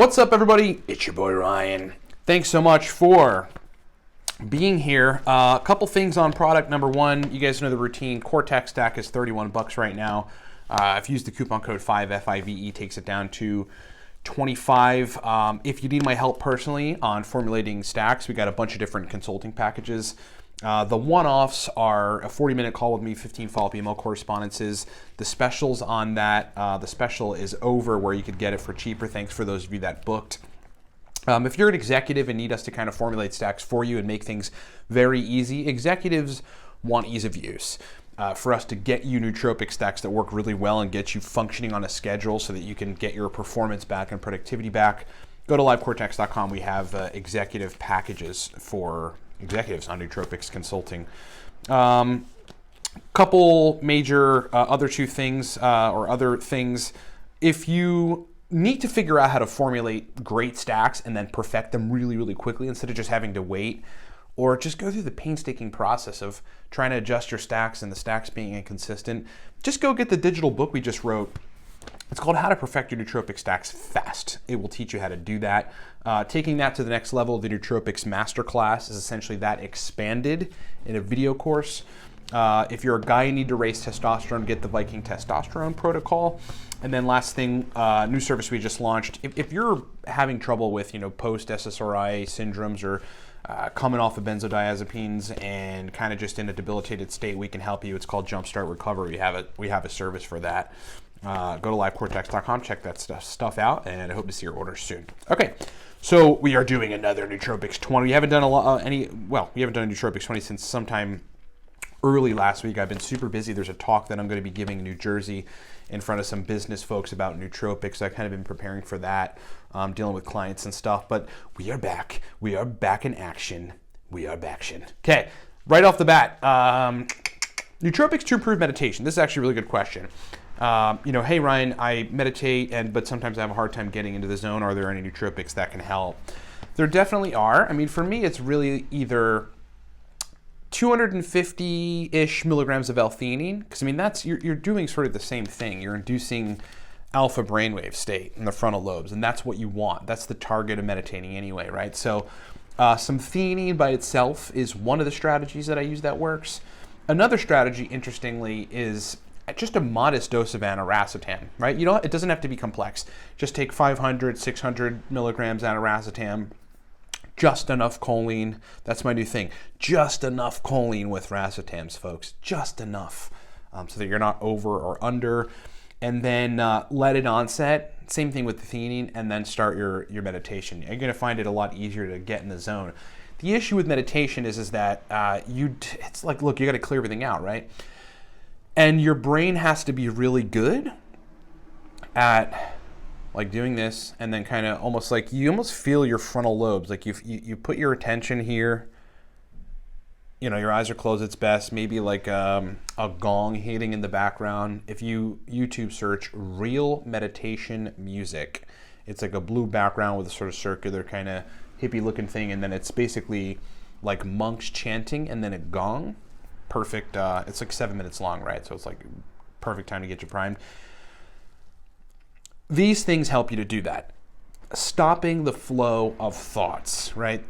What's up, everybody? It's your boy Ryan. Thanks so much for being here. A couple things on product. Number one, you guys know the routine. Cortex stack is $31 right now. If you use the coupon code 5FIVE, takes it down to 25. If you need my help personally on formulating stacks, we got a bunch of different consulting packages. The one-offs are a 40-minute call with me, 15 follow-up email correspondences. The specials on that, the special is over where you could get it for cheaper. Thanks for those of you that booked. If you're an executive and need us to kind of formulate stacks for you and make things very easy, executives want ease of use. For us to get you nootropic stacks that work really well and get you functioning on a schedule so that you can get your performance back and productivity back, go to livecortex.com. We have executive packages for executives on nootropics consulting. Couple major other things. If you need to figure out how to formulate great stacks and then perfect them really, really quickly instead of just having to wait, or just go through the painstaking process of trying to adjust your stacks and the stacks being inconsistent, just go get the digital book we just wrote. It's called How to Perfect Your Nootropic Stacks Fast. It will teach you how to do that. Taking that to the next level, the Nootropics Masterclass is essentially that expanded in a video course. If you're a guy and need to raise testosterone, get the Viking Testosterone Protocol. And then last thing, new service we just launched. If you're having trouble with, post-SSRI syndromes or coming off of benzodiazepines and kind of just in a debilitated state, we can help you. It's called Jumpstart Recovery. We have a service for that. Go to livecortex.com, check that stuff out, and I hope to see your orders soon. Okay, so we are doing another Nootropics 20. We haven't done we haven't done a Nootropics 20 since sometime early last week. I've been super busy. There's a talk that I'm going to be giving in New Jersey in front of some business folks about nootropics. I've kind of been preparing for that, dealing with clients and stuff, but we are back. We are back in action. We are baction. Okay, right off the bat, nootropics to improve meditation. This is actually a really good question. Hey Ryan, I meditate, but sometimes I have a hard time getting into the zone. Are there any nootropics that can help? There definitely are. I mean, for me, it's really either 250-ish milligrams of L-theanine, because you're doing sort of the same thing. You're inducing alpha brainwave state in the frontal lobes, and that's what you want. That's the target of meditating anyway, right? So some theanine by itself is one of the strategies that I use that works. Another strategy, interestingly, is just a modest dose of aniracetam, right? It doesn't have to be complex. Just take 500, 600 milligrams aniracetam, just enough choline. That's my new thing. Just enough choline with racetams, folks. Just enough, so that you're not over or under. And then let it onset. Same thing with the theanine, and then start your meditation. You're going to find it a lot easier to get in the zone. The issue with meditation is that it's like, look, you got to clear everything out, right? And your brain has to be really good at like doing this, and then kind of almost like you almost feel your frontal lobes. Like you put your attention here, your eyes are closed, it's best. Maybe like a gong hitting in the background. If you YouTube search real meditation music, it's like a blue background with a sort of circular kind of hippie looking thing, and then it's basically like monks chanting and then a gong. Perfect. It's like 7 minutes long, right? So it's like perfect time to get you primed. These things help you to do that. Stopping the flow of thoughts, right?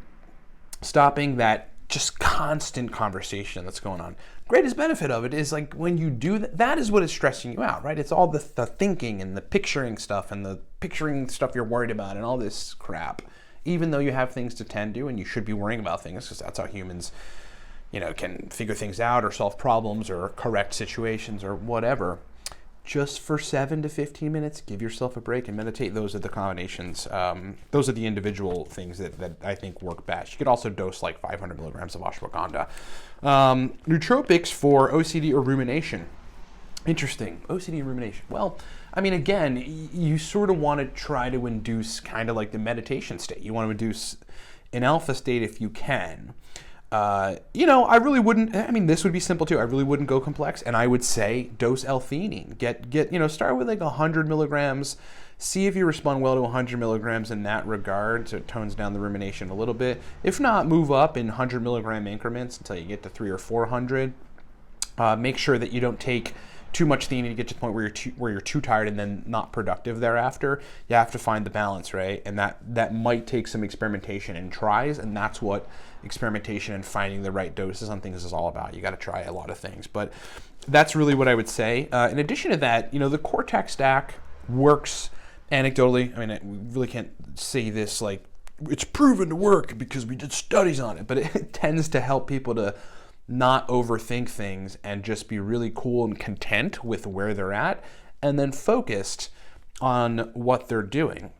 Stopping that just constant conversation that's going on. Greatest benefit of it is like when you do that is what is stressing you out, right? It's all the thinking and the picturing stuff and the picturing stuff you're worried about and all this crap. Even though you have things to tend to and you should be worrying about things, because that's how humans can figure things out or solve problems or correct situations or whatever. Just for 7 to 15 minutes, give yourself a break and meditate. Those are the combinations. Those are the individual things that I think work best. You could also dose like 500 milligrams of ashwagandha. Nootropics for OCD or rumination. Interesting. OCD and rumination. Well, again, you sort of want to try to induce kind of like the meditation state. You want to induce an alpha state if you can. I really wouldn't, this would be simple too. I really wouldn't go complex, and I would say dose L-theanine. Start with like 100 milligrams, see if you respond well to 100 milligrams in that regard, so it tones down the rumination a little bit. If not, move up in 100 milligram increments until you get to 300 or 400. Make sure that you don't take too much theanine to get to the point where you're too tired and then not productive thereafter. You have to find the balance, right? And that might take some experimentation and tries, and that's what experimentation and finding the right doses on things is all about. You got to try a lot of things, but that's really what I would say. In addition to that, the Cortex stack works anecdotally. I mean, we really can't say this like it's proven to work because we did studies on it, but it tends to help people to not overthink things and just be really cool and content with where they're at and then focused on what they're doing.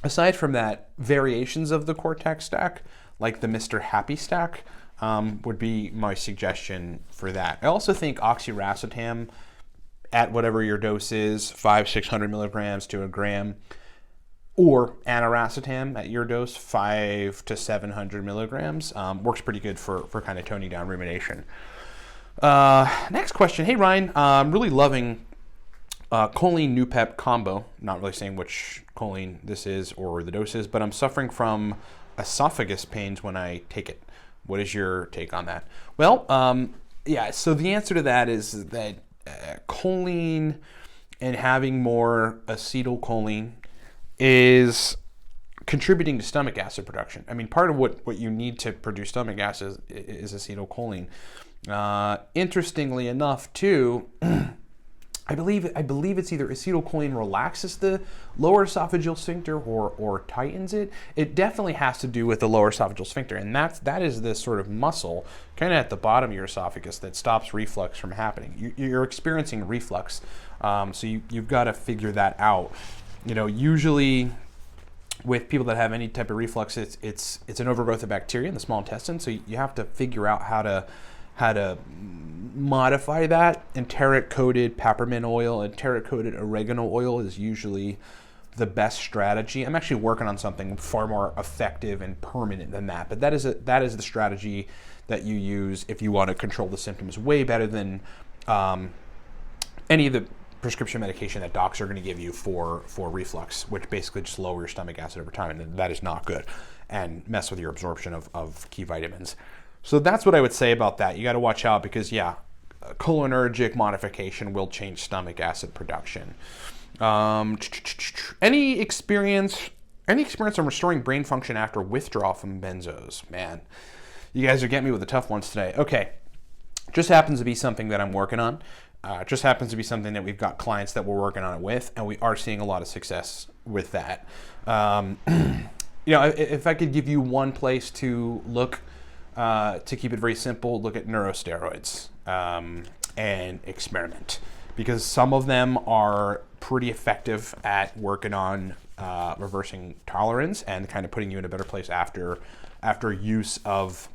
Aside from that, variations of the Cortex stack, like the Mr. Happy stack, would be my suggestion for that. I also think oxiracetam at whatever your dose is, 500-600 milligrams to a gram, or aniracetam at your dose, 500 to 700 milligrams, works pretty good for kind of toning down rumination. Next question. Hey, Ryan, I'm really loving choline Noopep combo. Not really saying which choline this is or the dose is, but I'm suffering from esophagus pains when I take it. What is your take on that? Well, yeah, so the answer to that is that choline and having more acetylcholine is contributing to stomach acid production. I mean, part of what you need to produce stomach acid is acetylcholine. Interestingly enough, too, I believe it's either acetylcholine relaxes the lower esophageal sphincter or tightens it. It definitely has to do with the lower esophageal sphincter, and that is this sort of muscle kind of at the bottom of your esophagus that stops reflux from happening. You're experiencing reflux, so you've got to figure that out. Usually with people that have any type of reflux, it's an overgrowth of bacteria in the small intestine. So you have to figure out how to modify that. Enteric-coated peppermint oil, enteric-coated oregano oil is usually the best strategy. I'm actually working on something far more effective and permanent than that. But that is the strategy that you use if you want to control the symptoms way better than any of the prescription medication that docs are going to give you for reflux, which basically just lower your stomach acid over time, and that is not good and mess with your absorption of key vitamins. So that's what I would say about that. You got to watch out because, yeah, cholinergic modification will change stomach acid production. Any experience on restoring brain function after withdrawal from benzos? Man, you guys are getting me with the tough ones today. Okay, just happens to be something that I'm working on. Just happens to be something that we've got clients that we're working on it with, and we are seeing a lot of success with that. If I could give you one place to look, to keep it very simple, look at neurosteroids and experiment, because some of them are pretty effective at working on reversing tolerance and kind of putting you in a better place after use of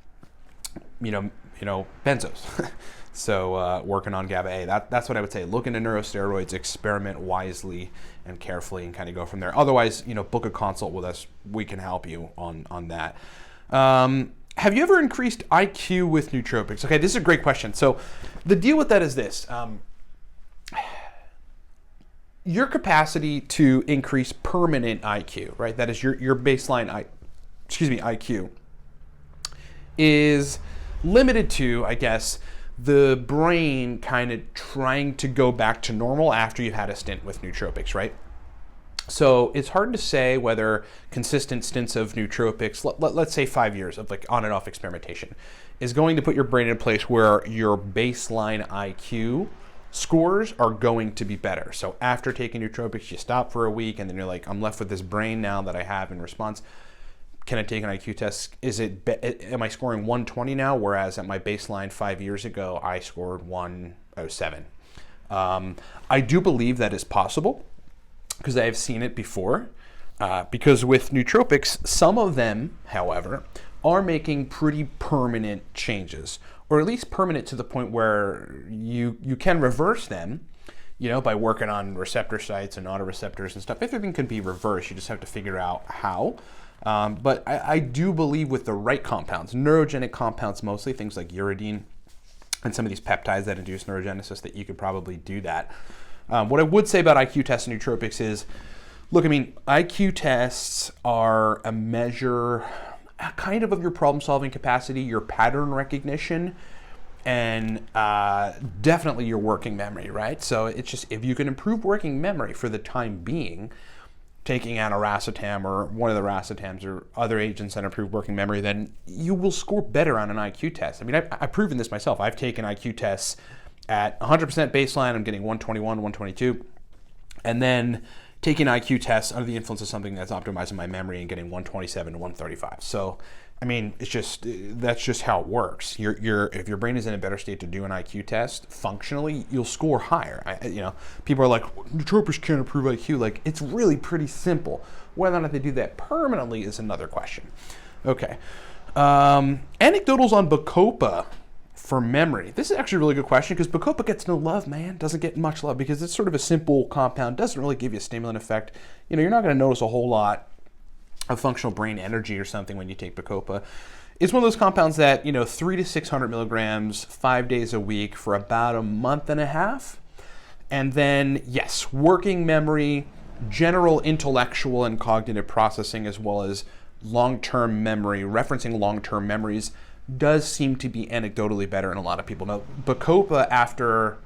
benzos. So working on GABA-A, that's what I would say. Look into neurosteroids, experiment wisely and carefully, and kind of go from there. Otherwise, book a consult with us. We can help you on that. Have you ever increased IQ with nootropics? Okay, this is a great question. So the deal with that is this. Your capacity to increase permanent IQ, right? That is your baseline IQ, is limited to, I guess, the brain kind of trying to go back to normal after you've had a stint with nootropics, right? So it's hard to say whether consistent stints of nootropics, let's say 5 years of like on and off experimentation, is going to put your brain in a place where your baseline IQ scores are going to be better. So after taking nootropics, you stop for a week and then you're like, I'm left with this brain now that I have in response. Can I take an IQ test? Am I scoring 120 now? Whereas at my baseline 5 years ago, I scored 107. I do believe that is possible because I have seen it before. Because with nootropics, some of them, however, are making pretty permanent changes, or at least permanent to the point where you can reverse them, by working on receptor sites and autoreceptors and stuff. Everything can be reversed. You just have to figure out how. But I do believe with the right compounds, neurogenic compounds mostly, things like uridine and some of these peptides that induce neurogenesis, that you could probably do that. What I would say about IQ tests and nootropics is, look, IQ tests are a measure kind of your problem-solving capacity, your pattern recognition, and definitely your working memory, right? So it's just, if you can improve working memory for the time being, taking aniracetam or one of the racetams or other agents that improve working memory, then you will score better on an IQ test. I mean, I've proven this myself. I've taken IQ tests at 100% baseline. I'm getting 121, 122. And then taking IQ tests under the influence of something that's optimizing my memory and getting 127 to 135. So, I mean, that's just how it works. If your brain is in a better state to do an IQ test, functionally, you'll score higher. People are like, nootropics can't improve IQ. Like, it's really pretty simple. Whether or not they do that permanently is another question. Okay. Anecdotals on Bacopa for memory. This is actually a really good question because Bacopa gets no love, man. Doesn't get much love because it's sort of a simple compound. Doesn't really give you a stimulant effect. You're not going to notice a whole lot of functional brain energy or something when you take Bacopa. It's one of those compounds that, 300 to 600 milligrams 5 days a week for about a month and a half. And then, yes, working memory, general intellectual and cognitive processing, as well as long-term memory, referencing long-term memories, does seem to be anecdotally better in a lot of people. Now, Bacopa after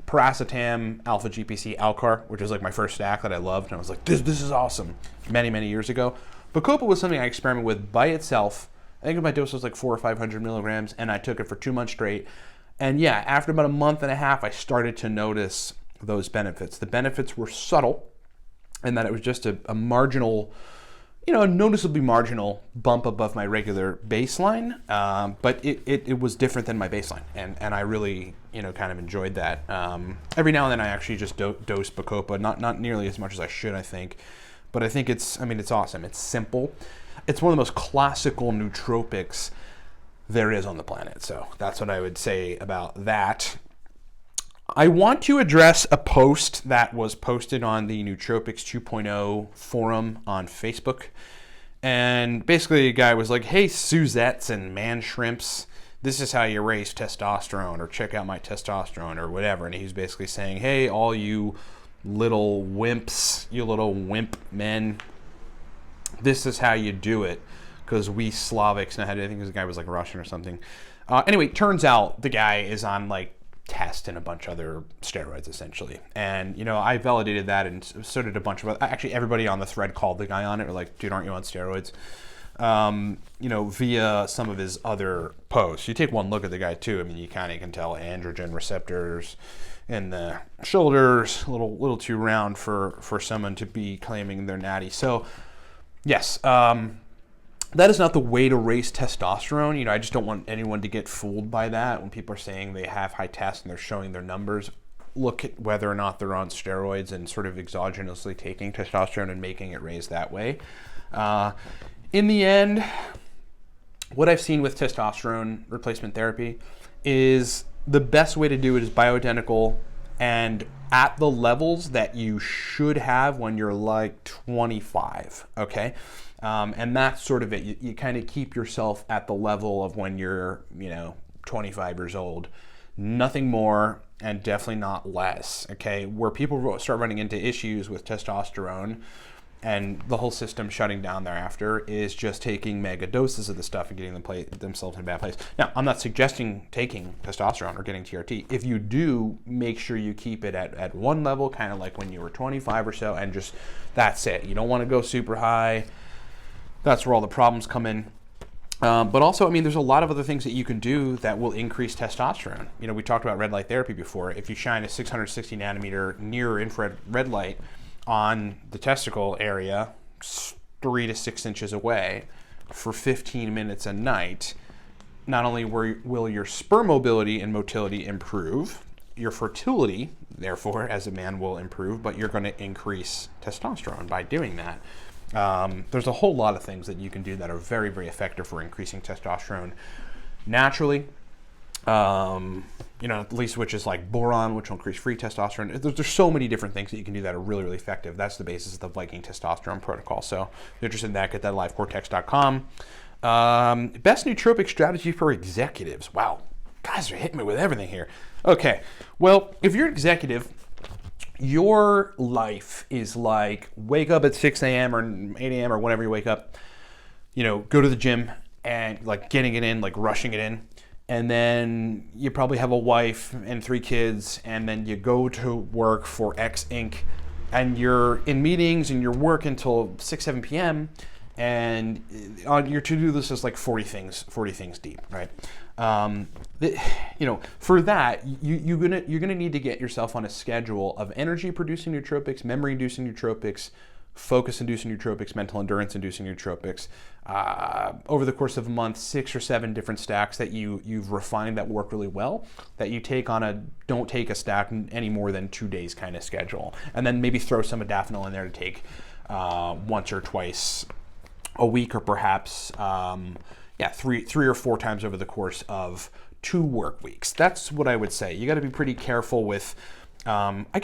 paracetam, alpha GPC, Alcar, which is like my first stack that I loved, and I was like, this is awesome, many, many years ago. Bacopa was something I experimented with by itself. I think my dose was like 400 or 500 milligrams, and I took it for 2 months straight. And yeah, after about a month and a half, I started to notice those benefits. The benefits were subtle, and that it was just a marginal, a noticeably marginal bump above my regular baseline, but it was different than my baseline, and I really, kind of enjoyed that. Every now and then I actually just dose Bacopa, not nearly as much as I should, I think. But I think it's awesome. It's simple. It's one of the most classical nootropics there is on the planet. So that's what I would say about that. I want to address a post that was posted on the Nootropics 2.0 forum on Facebook. And basically a guy was like, hey, Suzettes and man shrimps, this is how you raise testosterone, or check out my testosterone, or whatever. And he's basically saying, hey, all you little wimps, you little wimp men, this is how you do it, because we Slavics know how to do it. I think this guy was like Russian or something. Anyway, turns out the guy is on like test and a bunch of other steroids essentially, and I validated that, and so did a bunch of actually everybody on the thread called the guy on it, or like, dude, aren't you on steroids? Via some of his other posts. You take one look at the guy too, I mean, you kind of can tell androgen receptors in the shoulders, a little too round for someone to be claiming they're natty. So yes, that is not the way to raise testosterone. I just don't want anyone to get fooled by that when people are saying they have high test and they're showing their numbers. Look at whether or not they're on steroids and sort of exogenously taking testosterone and making it raise that way. In the end, what I've seen with testosterone replacement therapy is the best way to do it is bioidentical and at the levels that you should have when you're like 25, okay? And that's sort of it. You kind of keep yourself at the level of when you're, 25 years old. Nothing more, and definitely not less, okay? Where people start running into issues with testosterone and the whole system shutting down thereafter is just taking mega doses of the stuff and getting themselves in a bad place. Now, I'm not suggesting taking testosterone or getting TRT. If you do, make sure you keep it at one level, kind of like when you were 25 or so, and just, that's it. You don't want to go super high. That's where all the problems come in. But also, there's a lot of other things that you can do that will increase testosterone. We talked about red light therapy before. If you shine a 660 nanometer near infrared red light on the testicle area, 3 to 6 inches away, for 15 minutes a night, not only will your sperm mobility and motility improve, your fertility, therefore, as a man, will improve, but you're going to increase testosterone by doing that. There's a whole lot of things that you can do that are very, very effective for increasing testosterone naturally. At least which is like boron, which will increase free testosterone. There's so many different things that you can do that are really, really effective. That's the basis of the Viking testosterone protocol. So if you're interested in that, get that at livecortex.com. Best nootropic strategy for executives. Wow, guys are hitting me with everything here. Okay, well, if you're an executive, your life is like wake up at 6 a.m. or 8 a.m. or whenever you wake up, go to the gym and like getting it in, like rushing it in, and then you probably have a wife and 3 kids, and then you go to work for X Inc., and you're in meetings and you're working until 6, 7 p.m., and on your to-do list is like 40 things deep, right? For that, you're gonna need to get yourself on a schedule of energy-producing nootropics, memory-inducing nootropics, focus-inducing nootropics, mental endurance-inducing nootropics. Over the course of a month, 6 or 7 different stacks that you've refined that work really well, that you take on a don't take a stack any more than 2 days kind of schedule, and then maybe throw some modafinil in there to take once or twice a week, or perhaps 3 or 4 times over the course of 2 work weeks. That's what I would say. You got to be pretty careful with,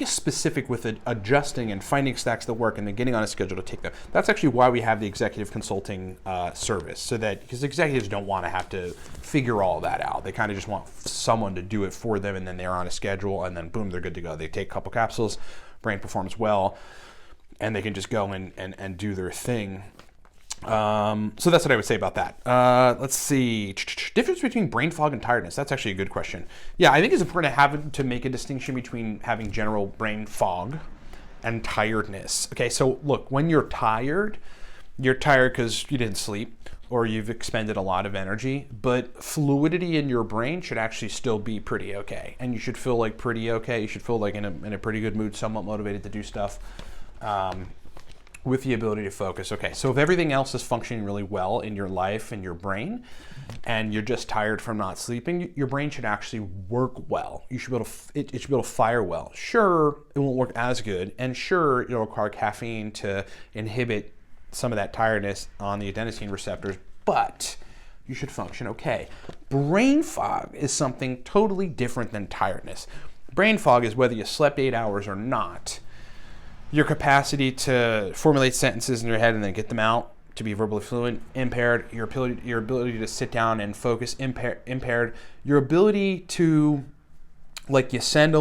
specific with adjusting and finding stacks that work and then getting on a schedule to take them. That's actually why we have the executive consulting service, so that, because executives don't want to have to figure all that out. They kind of just want someone to do it for them, and then they're on a schedule, and then boom, they're good to go. They take a couple capsules, brain performs well, and they can just go and do their thing. So that's what I would say about that. Let's see. Difference between brain fog and tiredness. That's actually a good question. Yeah, I think it's important to make a distinction between having general brain fog and tiredness. Okay, so look, when you're tired because you didn't sleep or you've expended a lot of energy, but fluidity in your brain should actually still be pretty okay. And you should feel like pretty okay. You should feel like in a pretty good mood, somewhat motivated to do stuff. With the ability to focus. Okay, so if everything else is functioning really well in your life and your brain, and you're just tired from not sleeping, your brain should actually work well. You should be able to, it should be able to fire well. Sure, it won't work as good, and sure, it'll require caffeine to inhibit some of that tiredness on the adenosine receptors, but you should function okay. Brain fog is something totally different than tiredness. Brain fog is whether you slept 8 hours or not. Your capacity to formulate sentences in your head and then get them out, to be verbally fluent, impaired. Your ability to sit down and focus, impaired. Your ability to, like, you fire a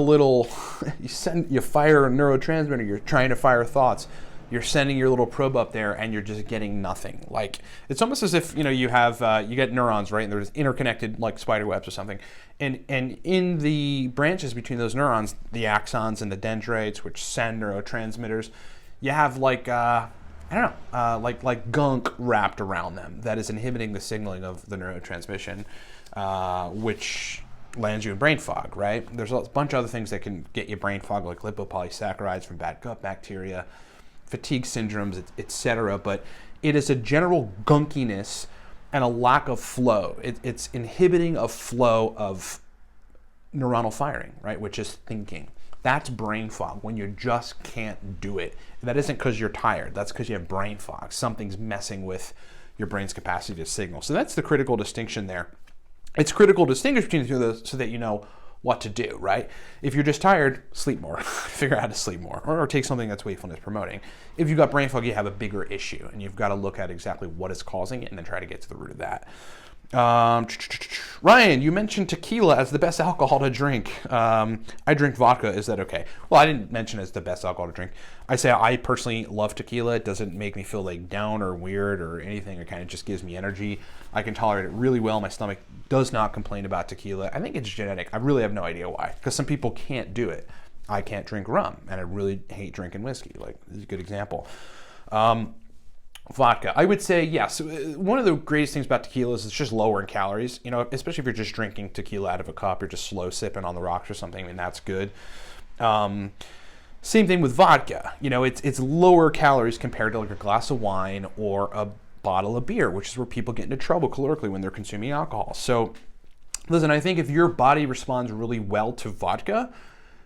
neurotransmitter, you're trying to fire thoughts. You're sending your little probe up there and you're just getting nothing. Like, it's almost as if, you have, you get neurons, right? And there's interconnected, like spider webs or something. And in the branches between those neurons, the axons and the dendrites, which send neurotransmitters, you have like gunk wrapped around them that is inhibiting the signaling of the neurotransmission, which lands you in brain fog, right? There's a bunch of other things that can get you brain fog, like lipopolysaccharides from bad gut bacteria, fatigue syndromes, etc. But it is a general gunkiness and a lack of flow. It's inhibiting of flow of neuronal firing, right? Which is thinking. That's brain fog, when you just can't do it. That isn't because you're tired. That's because you have brain fog. Something's messing with your brain's capacity to signal. So that's the critical distinction there. It's critical to distinguish between the two of those so that you know what to do, right? If you're just tired, sleep more. Figure out how to sleep more, or take something that's wakefulness promoting. If you've got brain fog, you have a bigger issue, and you've got to look at exactly what is causing it and then try to get to the root of that. Ryan, you mentioned tequila as the best alcohol to drink. I drink vodka. Is that okay? Well, I didn't mention it's the best alcohol to drink. I say I personally love tequila. It doesn't make me feel like down or weird or anything. It kind of just gives me energy. I can tolerate it really well. My stomach does not complain about tequila. I think it's genetic. I really have no idea why, because some people can't do it. I can't drink rum, and I really hate drinking whiskey. Like, this is a good example. Vodka. I would say, yes. One of the greatest things about tequila is it's just lower in calories. Especially if you're just drinking tequila out of a cup, you're just slow sipping on the rocks or something. I mean, that's good. Same thing with vodka. It's lower calories compared to like a glass of wine or a bottle of beer, which is where people get into trouble calorically when they're consuming alcohol. So, listen, I think if your body responds really well to vodka,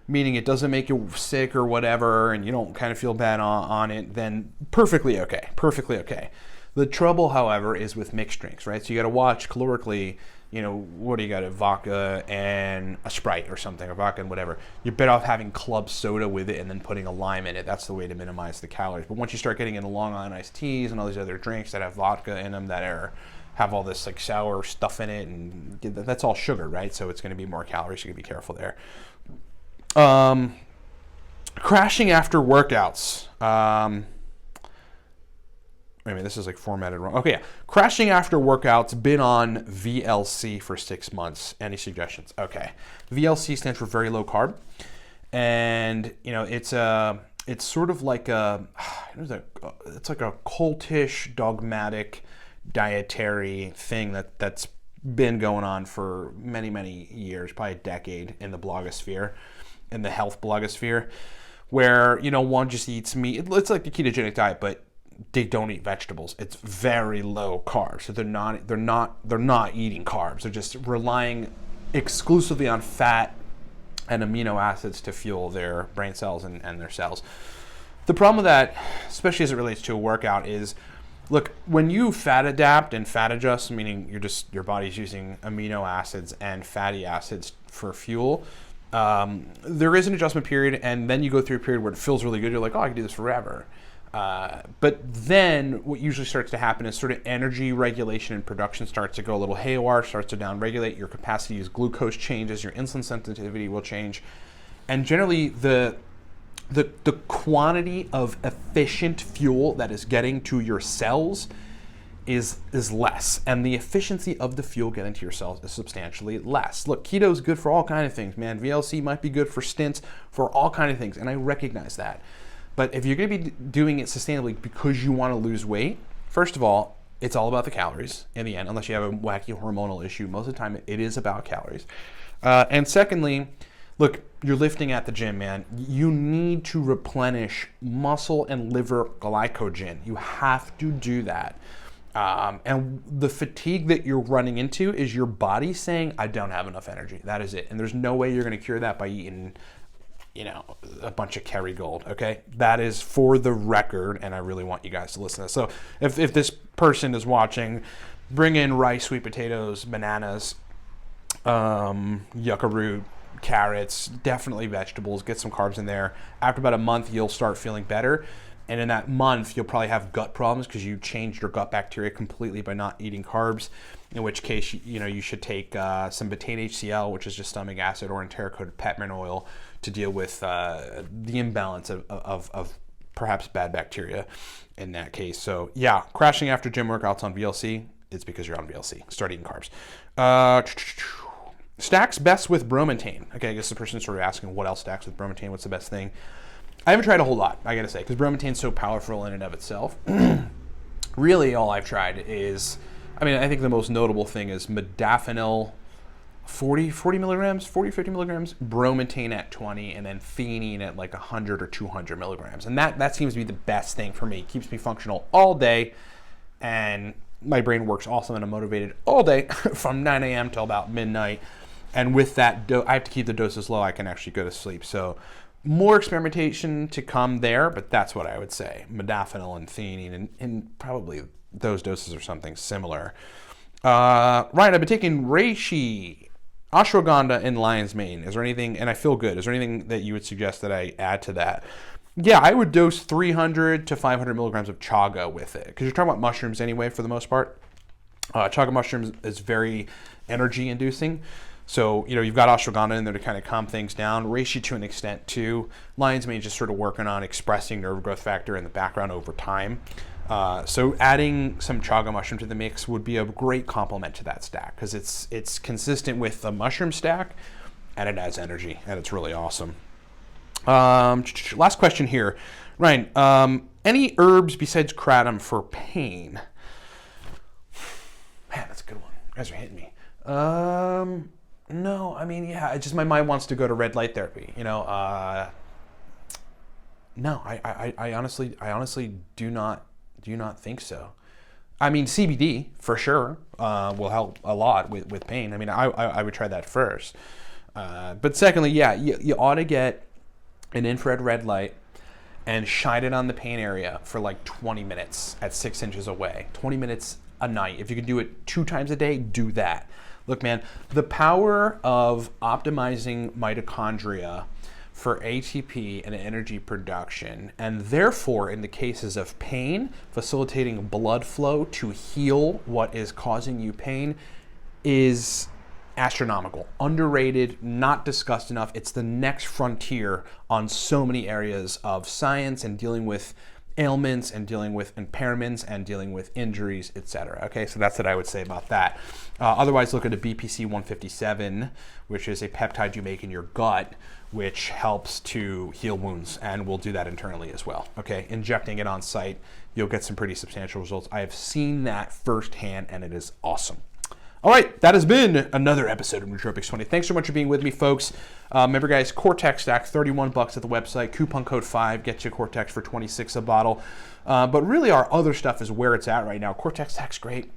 meaning it doesn't make you sick or whatever, and you don't kind of feel bad on it, then perfectly okay. The trouble, however, is with mixed drinks, right? So you got to watch calorically, what do you got, a vodka and a Sprite or something, or vodka and whatever. You're better off having club soda with it and then putting a lime in it. That's the way to minimize the calories. But once you start getting into Long Island iced teas and all these other drinks that have vodka in them that have all this like sour stuff in it, and that's all sugar, right? So it's going to be more calories. So you got to be careful there. Crashing after workouts. I mean, this is like formatted wrong. Okay, yeah. Crashing after workouts, been on VLC for 6 months. Any suggestions? Okay. VLC stands for very low carb. And, you know, it's sort of like it's like a cultish, dogmatic, dietary thing that's been going on for many, many years, probably a decade in the blogosphere, in the health blogosphere, where, you know, one just eats meat. It's like the ketogenic diet, but they don't eat vegetables. It's very low carb. So they're not eating carbs. They're just relying exclusively on fat and amino acids to fuel their brain cells and their cells. The problem with that, especially as it relates to a workout, is, look, when you fat adapt and fat adjust, meaning your body's using amino acids and fatty acids for fuel, there is an adjustment period, and then you go through a period where it feels really good. You're like, oh, I can do this forever. But then what usually starts to happen is sort of energy regulation and production starts to go a little haywire, starts to downregulate. Your capacity to use glucose changes, your insulin sensitivity will change. And generally the quantity of efficient fuel that is getting to your cells is less. And the efficiency of the fuel getting to your cells is substantially less. Look, keto is good for all kinds of things, man. VLC might be good for stints, for all kinds of things. And I recognize that. But if you're going to be doing it sustainably because you want to lose weight, first of all, it's all about the calories in the end, unless you have a wacky hormonal issue. Most of the time, it is about calories. And secondly, look, you're lifting at the gym, man. You need to replenish muscle and liver glycogen. You have to do that. And the fatigue that you're running into is your body saying, I don't have enough energy. That is it. And there's no way you're going to cure that by eating, you know, a bunch of Kerrygold, okay? That is for the record, and I really want you guys to listen to this. So if this person is watching, bring in rice, sweet potatoes, bananas, yucca root, carrots, definitely vegetables, get some carbs in there. After about a month, you'll start feeling better. And in that month, you'll probably have gut problems because you changed your gut bacteria completely by not eating carbs, in which case, you should take some betaine HCl, which is just stomach acid, or enteric-coated peppermint oil to deal with the imbalance of perhaps bad bacteria in that case. So yeah, crashing after gym workouts on VLC, it's because you're on VLC. Start eating carbs. Stacks best with bromontane. Okay, I guess the person's sort of asking what else stacks with bromontane, what's the best thing? I haven't tried a whole lot, I gotta say, because bromontane's so powerful in and of itself. Really, all I've tried is, I think the most notable thing is modafinil, 40 milligrams, 50 milligrams, bromontane at 20, and then theanine at like 100 or 200 milligrams. And that seems to be the best thing for me. It keeps me functional all day, and my brain works awesome, and I'm motivated all day from 9 a.m. till about midnight. And with that, I have to keep the doses low. I can actually go to sleep. So more experimentation to come there, but that's what I would say. Modafinil and theanine, and probably those doses are something similar. Ryan, I've been taking reishi, ashwagandha, and lion's mane. Is there anything, and I feel good, is there anything that you would suggest that I add to that? Yeah, I would dose 300 to 500 milligrams of chaga with it, because you're talking about mushrooms anyway for the most part. Chaga mushrooms is very energy inducing. So, you've got ashwagandha in there to kind of calm things down. Reishi to an extent too. Lion's mane just sort of working on expressing nerve growth factor in the background over time. So adding some chaga mushroom to the mix would be a great complement to that stack, because it's consistent with the mushroom stack, and it adds energy, and it's really awesome. Last question here. Ryan, any herbs besides kratom for pain? Man, that's a good one. You guys are hitting me. No, it's just my mind wants to go to red light therapy. No, I honestly do not think so. CBD for sure will help a lot with pain. I would try that first. But secondly, yeah, you ought to get an infrared red light and shine it on the pain area for like 20 minutes at 6 inches away. 20 minutes a night. If you can do it 2 times a day, do that. Look, man, the power of optimizing mitochondria for ATP and energy production, and therefore, in the cases of pain, facilitating blood flow to heal what is causing you pain, is astronomical, underrated, not discussed enough. It's the next frontier on so many areas of science and dealing with ailments and dealing with impairments and dealing with injuries, etc. Okay, so that's what I would say about that. Otherwise, look at a BPC 157, which is a peptide you make in your gut, which helps to heal wounds, and we'll do that internally as well. Okay, injecting it on site, you'll get some pretty substantial results. I have seen that firsthand, and it is awesome. All right, that has been another episode of Nootropics 20. Thanks so much for being with me, folks. Remember, guys, Cortex stack, $31 at the website. Coupon code 5 gets you Cortex for $26 a bottle. But really, our other stuff is where it's at right now. Cortex stack's great,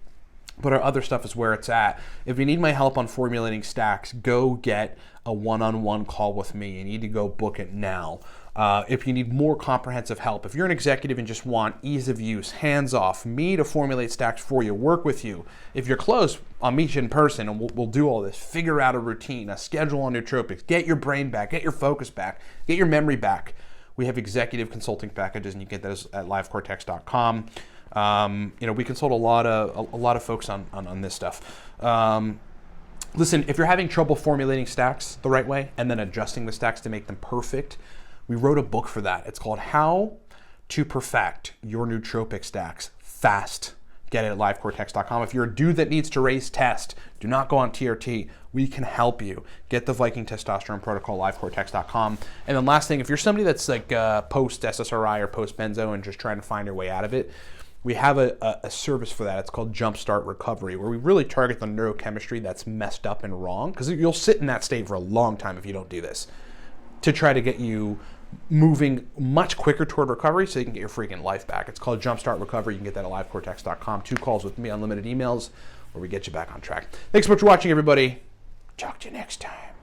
but our other stuff is where it's at. If you need my help on formulating stacks, go get a one-on-one call with me. You need to go book it now. If you need more comprehensive help, if you're an executive and just want ease of use, hands off, me to formulate stacks for you, work with you. If you're close, I'll meet you in person and we'll do all this. Figure out a routine, a schedule on nootropics, get your brain back, get your focus back, get your memory back. We have executive consulting packages, and you can get those at livecortex.com. We consult a lot of folks on this stuff. Listen, if you're having trouble formulating stacks the right way and then adjusting the stacks to make them perfect, we wrote a book for that. It's called How to Perfect Your Nootropic Stacks Fast. Get it at livecortex.com. If you're a dude that needs to raise test, do not go on TRT. We can help you. Get the Viking Testosterone Protocol, livecortex.com. And then last thing, if you're somebody that's like post-SSRI or post-benzo and just trying to find your way out of it, we have a service for that. It's called Jumpstart Recovery, where we really target the neurochemistry that's messed up and wrong, because you'll sit in that state for a long time if you don't do this, to try to get you moving much quicker toward recovery so you can get your freaking life back. It's called Jumpstart Recovery. You can get that at livecortex.com. 2 calls with me, unlimited emails, where we get you back on track. Thanks so much for watching, everybody. Talk to you next time.